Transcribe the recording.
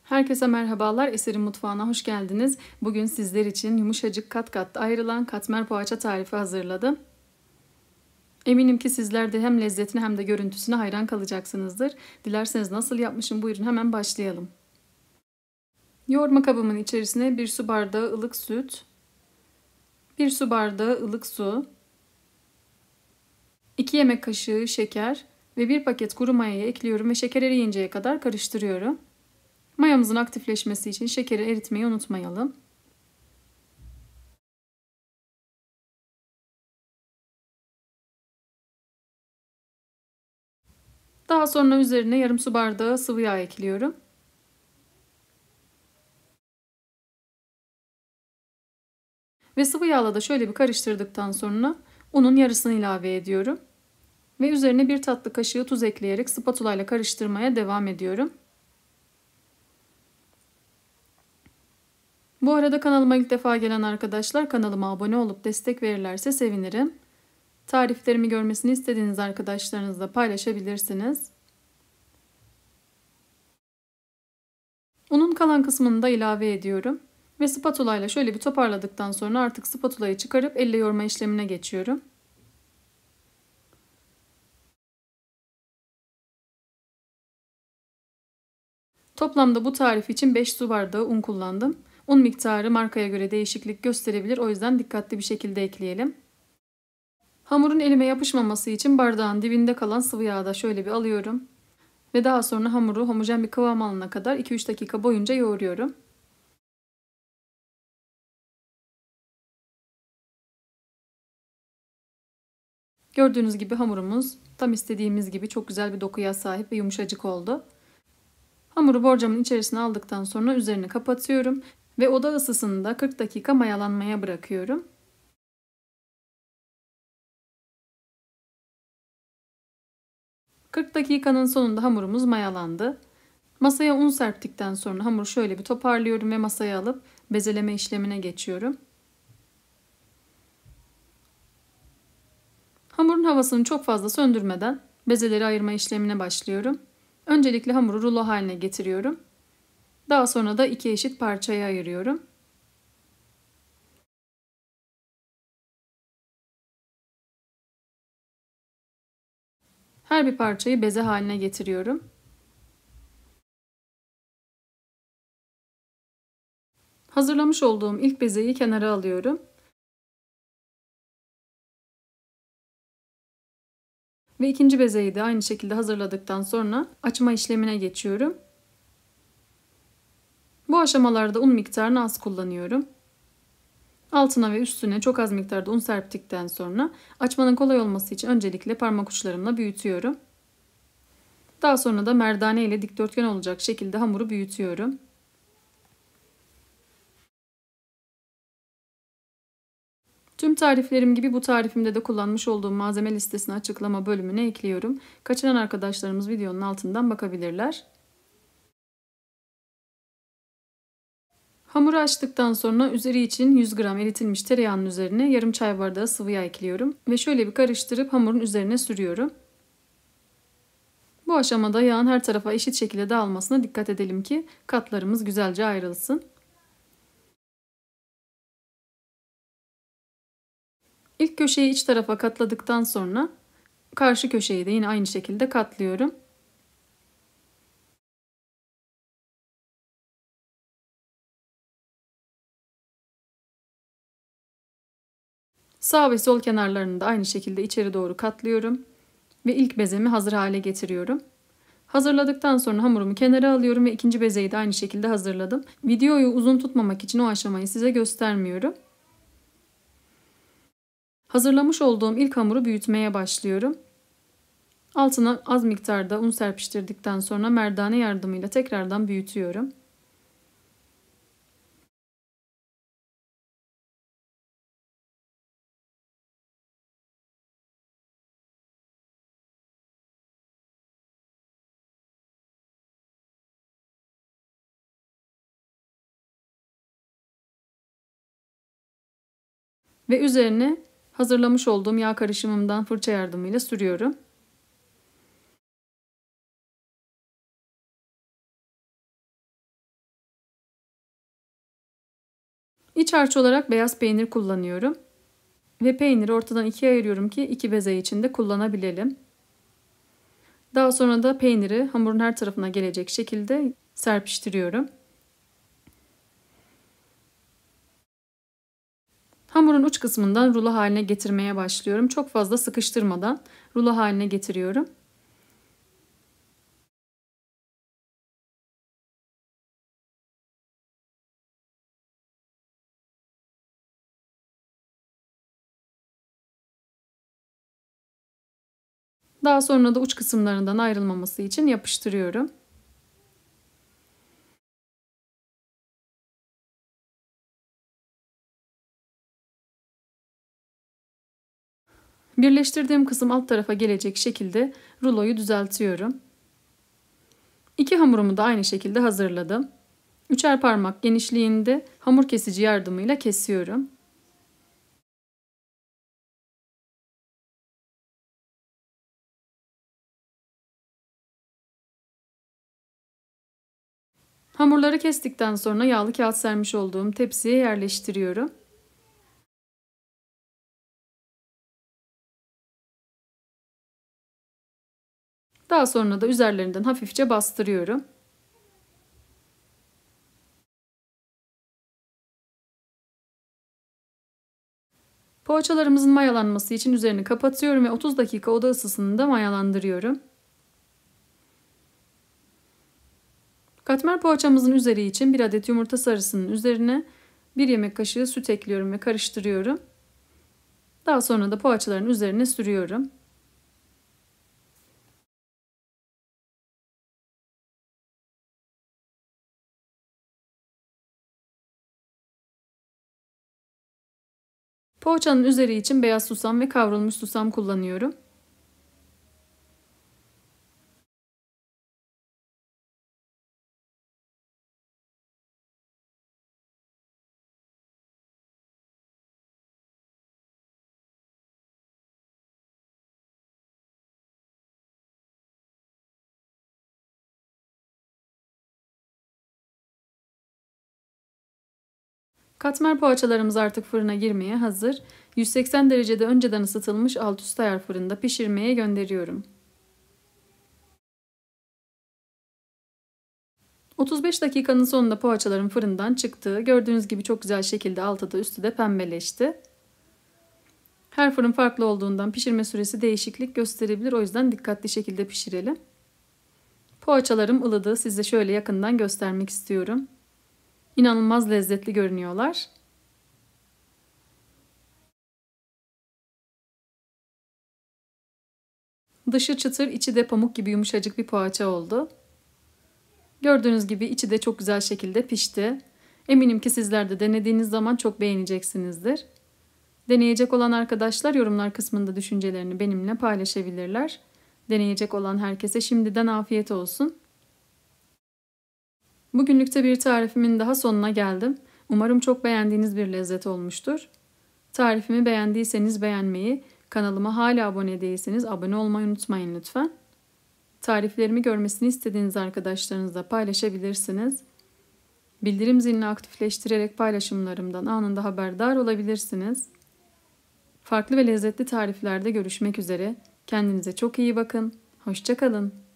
Herkese merhabalar. Eser'in mutfağına hoş geldiniz. Bugün sizler için yumuşacık kat kat ayrılan katmer poğaça tarifi hazırladım. Eminim ki sizler de hem lezzetine hem de görüntüsüne hayran kalacaksınızdır. Dilerseniz nasıl yapmışım buyurun hemen başlayalım. Yoğurma kabımın içerisine 1 su bardağı ılık süt, 1 su bardağı ılık su, 2 yemek kaşığı şeker ve 1 paket kuru mayayı ekliyorum ve şeker eriyinceye kadar karıştırıyorum. Mayamızın aktifleşmesi için şekeri eritmeyi unutmayalım. Daha sonra üzerine yarım su bardağı sıvı yağ ekliyorum. Ve sıvı yağla da şöyle bir karıştırdıktan sonra unun yarısını ilave ediyorum. Ve üzerine 1 tatlı kaşığı tuz ekleyerek spatula ile karıştırmaya devam ediyorum. Bu arada kanalıma ilk defa gelen arkadaşlar kanalıma abone olup destek verirlerse sevinirim. Tariflerimi görmesini istediğiniz arkadaşlarınızla paylaşabilirsiniz. Unun kalan kısmını da ilave ediyorum. Ve spatula ile şöyle bir toparladıktan sonra artık spatulayı çıkarıp elle yoğurma işlemine geçiyorum. Toplamda bu tarif için 5 su bardağı un kullandım. Un miktarı markaya göre değişiklik gösterebilir, o yüzden dikkatli bir şekilde ekleyelim. Hamurun elime yapışmaması için bardağın dibinde kalan sıvı yağı da şöyle bir alıyorum. Ve daha sonra hamuru homojen bir kıvam alana kadar 2-3 dakika boyunca yoğuruyorum. Gördüğünüz gibi hamurumuz tam istediğimiz gibi çok güzel bir dokuya sahip ve yumuşacık oldu. Hamuru borcamın içerisine aldıktan sonra üzerini kapatıyorum ve oda ısısında 40 dakika mayalanmaya bırakıyorum. 40 dakikanın sonunda hamurumuz mayalandı. Masaya un serptikten sonra hamuru şöyle bir toparlıyorum ve masaya alıp bezeleme işlemine geçiyorum. Hamurun havasını çok fazla söndürmeden bezeleri ayırma işlemine başlıyorum. Öncelikle hamuru rulo haline getiriyorum. Daha sonra da 2 eşit parçaya ayırıyorum. Her bir parçayı beze haline getiriyorum. Hazırlamış olduğum ilk bezeyi kenara alıyorum. Ve ikinci bezeyi de aynı şekilde hazırladıktan sonra açma işlemine geçiyorum. Bu aşamalarda un miktarını az kullanıyorum. Altına ve üstüne çok az miktarda un serptikten sonra açmanın kolay olması için öncelikle parmak uçlarımla büyütüyorum. Daha sonra da merdane ile dikdörtgen olacak şekilde hamuru büyütüyorum. Tüm tariflerim gibi bu tarifimde de kullanmış olduğum malzeme listesini açıklama bölümüne ekliyorum. Kaçıran arkadaşlarımız videonun altından bakabilirler. Hamuru açtıktan sonra üzeri için 100 gram eritilmiş tereyağının üzerine yarım çay bardağı sıvı yağ ekliyorum. Ve şöyle bir karıştırıp hamurun üzerine sürüyorum. Bu aşamada yağın her tarafa eşit şekilde dağılmasına dikkat edelim ki katlarımız güzelce ayrılsın. İlk köşeyi iç tarafa katladıktan sonra karşı köşeyi de yine aynı şekilde katlıyorum. Sağ ve sol kenarlarını da aynı şekilde içeri doğru katlıyorum. Ve ilk bezemi hazır hale getiriyorum. Hazırladıktan sonra hamurumu kenara alıyorum ve ikinci bezeyi de aynı şekilde hazırladım. Videoyu uzun tutmamak için o aşamayı size göstermiyorum. Hazırlamış olduğum ilk hamuru büyütmeye başlıyorum. Altına az miktarda un serpiştirdikten sonra merdane yardımıyla tekrardan büyütüyorum. Ve üzerine hazırlamış olduğum yağ karışımımdan fırça yardımıyla sürüyorum. İç harç olarak beyaz peynir kullanıyorum. Ve peyniri ortadan ikiye ayırıyorum ki iki beze içinde kullanabilelim. Daha sonra da peyniri hamurun her tarafına gelecek şekilde serpiştiriyorum. Hamurun uç kısmından rulo haline getirmeye başlıyorum. Çok fazla sıkıştırmadan rulo haline getiriyorum. Daha sonra da uç kısımlarından ayrılmaması için yapıştırıyorum. Birleştirdiğim kısım alt tarafa gelecek şekilde ruloyu düzeltiyorum. İki hamurumu da aynı şekilde hazırladım. Üçer parmak genişliğinde hamur kesici yardımıyla kesiyorum. Hamurları kestikten sonra yağlı kağıt sermiş olduğum tepsiye yerleştiriyorum. Daha sonra da üzerlerinden hafifçe bastırıyorum. Poğaçalarımızın mayalanması için üzerini kapatıyorum ve 30 dakika oda ısısında mayalandırıyorum. Katmer poğaçamızın üzeri için 1 adet yumurta sarısının üzerine 1 yemek kaşığı süt ekliyorum ve karıştırıyorum. Daha sonra da poğaçaların üzerine sürüyorum. Poğaçanın üzeri için beyaz susam ve kavrulmuş susam kullanıyorum. Katmer poğaçalarımız artık fırına girmeye hazır. 180 derecede önceden ısıtılmış alt üst ayar fırında pişirmeye gönderiyorum. 35 dakikanın sonunda poğaçalarım fırından çıktı. Gördüğünüz gibi çok güzel şekilde altı da üstü de pembeleşti. Her fırın farklı olduğundan pişirme süresi değişiklik gösterebilir. O yüzden dikkatli şekilde pişirelim. Poğaçalarım ılıdı. Size şöyle yakından göstermek istiyorum. İnanılmaz lezzetli görünüyorlar. Dışı çıtır, içi de pamuk gibi yumuşacık bir poğaça oldu. Gördüğünüz gibi içi de çok güzel şekilde pişti. Eminim ki sizler de denediğiniz zaman çok beğeneceksinizdir. Deneyecek olan arkadaşlar yorumlar kısmında düşüncelerini benimle paylaşabilirler. Deneyecek olan herkese şimdiden afiyet olsun. Bugünlükte bir tarifimin daha sonuna geldim. Umarım çok beğendiğiniz bir lezzet olmuştur. Tarifimi beğendiyseniz beğenmeyi, kanalıma hala abone değilseniz abone olmayı unutmayın lütfen. Tariflerimi görmesini istediğiniz arkadaşlarınızla paylaşabilirsiniz. Bildirim zilini aktifleştirerek paylaşımlarımdan anında haberdar olabilirsiniz. Farklı ve lezzetli tariflerde görüşmek üzere. Kendinize çok iyi bakın. Hoşça kalın.